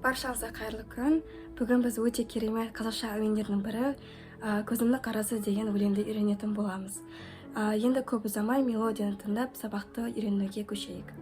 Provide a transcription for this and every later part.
Баршаңызға қайырлы күн. Бүгін біз өте керемет қазақша әуендердің бірі көзімді қарасы деген өлеңді үйренетін боламыз. Енді көп ұзамай мелодияны тыңдап сабақты үйренуге көшейік.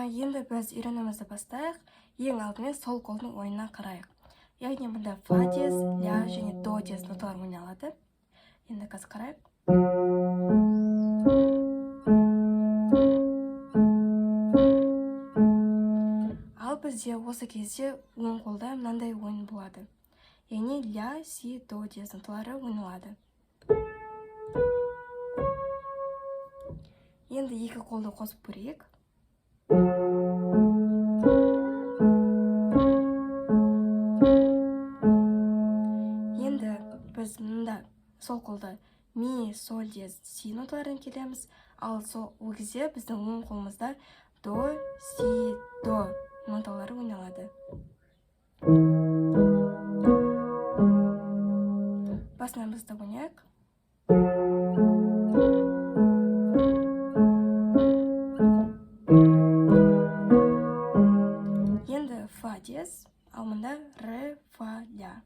Енді біз үйренуімізді бастайық. Ең алдымен сол қолдың ойынына қарайық. Яғни бұнда фа диез, ля және до диез ноталар ойналады. Енді қазір қарайық. Ал бізде осы кезде оң қолда мынандай ойын болады. Яғни ля, си, до диез ноталары ойналады. Енді екі қолды қосып көрейік. Енді біз мұнда сол қолда ми, соль диез, си ноталарын келеміз. Ал сол кезде біздің оң қолымызда до, си, до ноталары ойналады. Басынан бастап ойнайық. Енді фа диез, ал мұнда ре, фа, ля.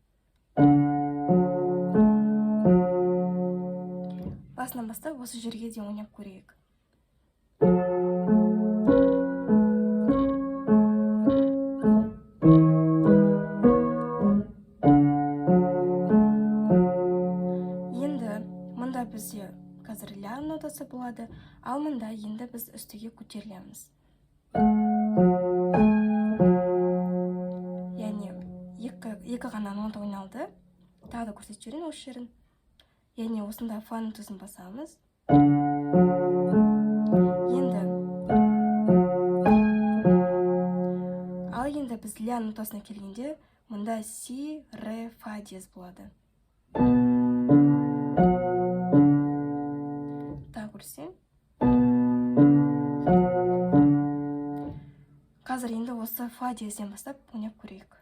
Басынан бастап осы жерге де ойнап көрейік. Енді мұнда бізде қазір ля нотасы болады, ал мұнда енді біз үстіге көтерілеміз. Яғни екі ғана нота ойналды. Тағы да көрсетіп жіберейін осы жерін. Яғни осында фа нотасын басамыз. Енді біз ля нотасына келгенде, мұнда си, ре, фа диез болады. Тағы көрсем. Қазір енді осы фа диезден бастап ойнап көрейік.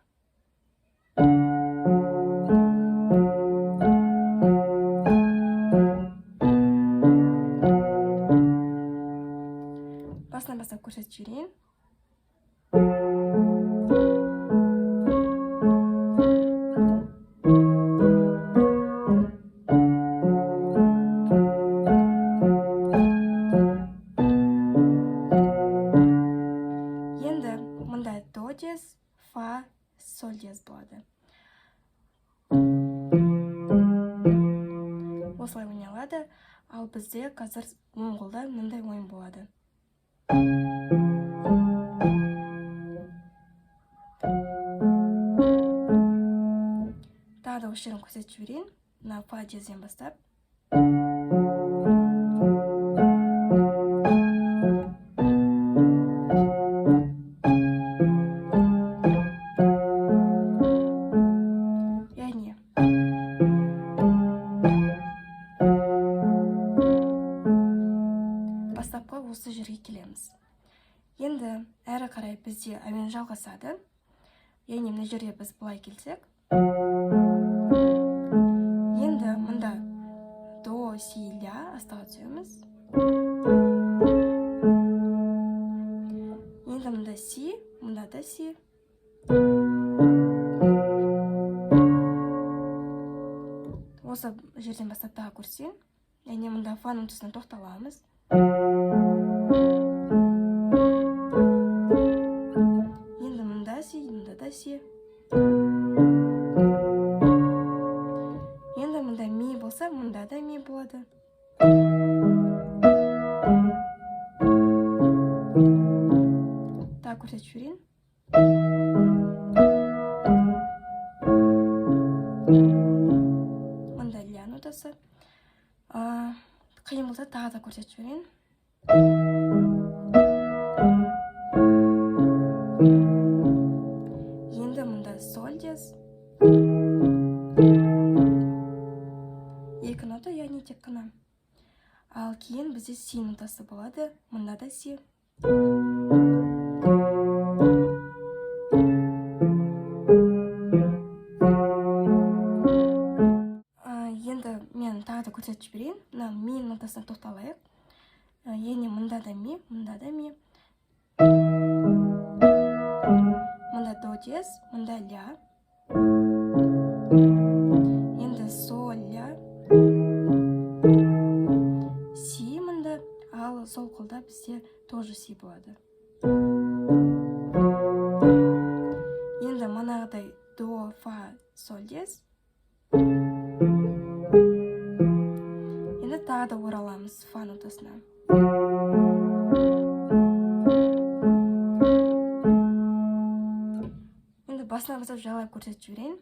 Басынан бастап көрсетіп жіберейін. Енді мұнда до диез, фа, соль диез болады. Осылай ойналады, ал бізде қазір оң қолда мынандай ойын болады. Тағы да осы жерін көрсетіп жіберейін. Мына фа диезден бастап. Яғни бастапқы осы жерге келеміз. Енді әрі қарай бізде әуен жалғасады. Яғни мына жерде біз былай келсек. Енді мұнда до, си, ля астаға түсеміз. Енді мұнда си, мұнда да си. Осы жерден бастап тағы көрсең, яғни мұнда фа нотасына тоқталамыз. Енді мұнда си, мұнда да си. Енді мұнда ми болса, мұнда да ми болады. Так, көрсетіп жіберейін. Мұнда ля нотасы. Қиын болса, тағы да көрсетіп жіберейін. Енді мұнда соль диез. Екі нота, яғни тек қана. Ал кейін бізде си нотасы болады. Мұнда да си. Енді мен тағы да көрсетіп жіберейін. Мына ми нотасына тоқталайық. Яғни мұнда да ми, мұнда да ми. Мұнда до диез, мұнда ля. Енді соль, ля. Си мұнда, ал сол қолда бізде тоже си болады. Енді манағыдай до, фа, соль диез. Енді тағы да ораламыз фа нотасына. Енді басына басып жалай көрсетіп жіберейін.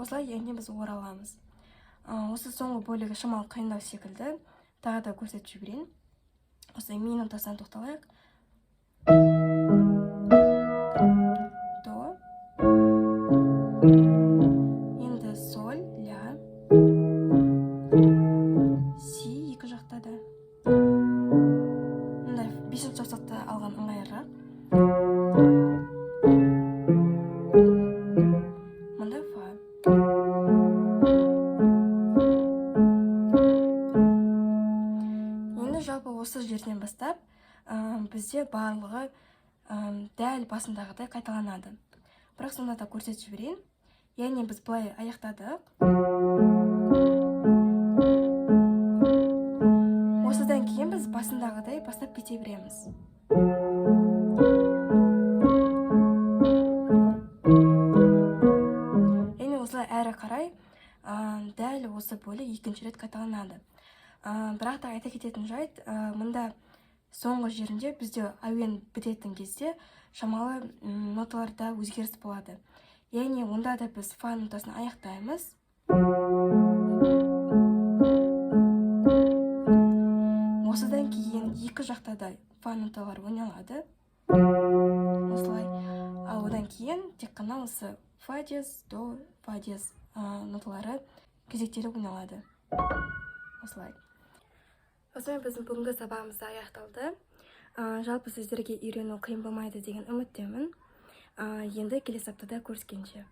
Осылай, яғни біз ораламыз. Осы соңғы бөлігі шамалы қиындау секілді. Тағы да көрсетіп жіберейін. Осылай ми нотасынан тоқталайық. До. Енді соль, ля. Си екі жақта да. Мұндай 5-ші саусақты алған ыңғайлырақ. Мұнда фа. Енді жалпы осы жерден бастап бізде барлығы дәл басындағыдай қайталанады. Бірақ сонда да көрсетіп жіберейін. Яғни біз былай аяқтадық. Осыдан кейін біз басындағыдай бастап кете береміз. Яғни осылай әрі қарай дәл осы бөлік екінші рет қайталанады. Бірақ та айта кететін жайт, мұнда соңғы жерінде бізде әуен бітетін кезде шамалы ноталарда өзгеріс болады. Яғни онда да біз фа нотасын аяқтаймыз. Осыдан кейін екі жақта да фа ноталар ойналады. Осылай. Ал одан кейін тек қана осы фа диез, до, фа диез ноталары кезектері ойналады. Осылай. Осымен біздің бүгінгі сабағымыз аяқталды. Жалпы сіздерге үйрену қиын болмайды деген үміттемін. Енді келесі аптада көріскенше.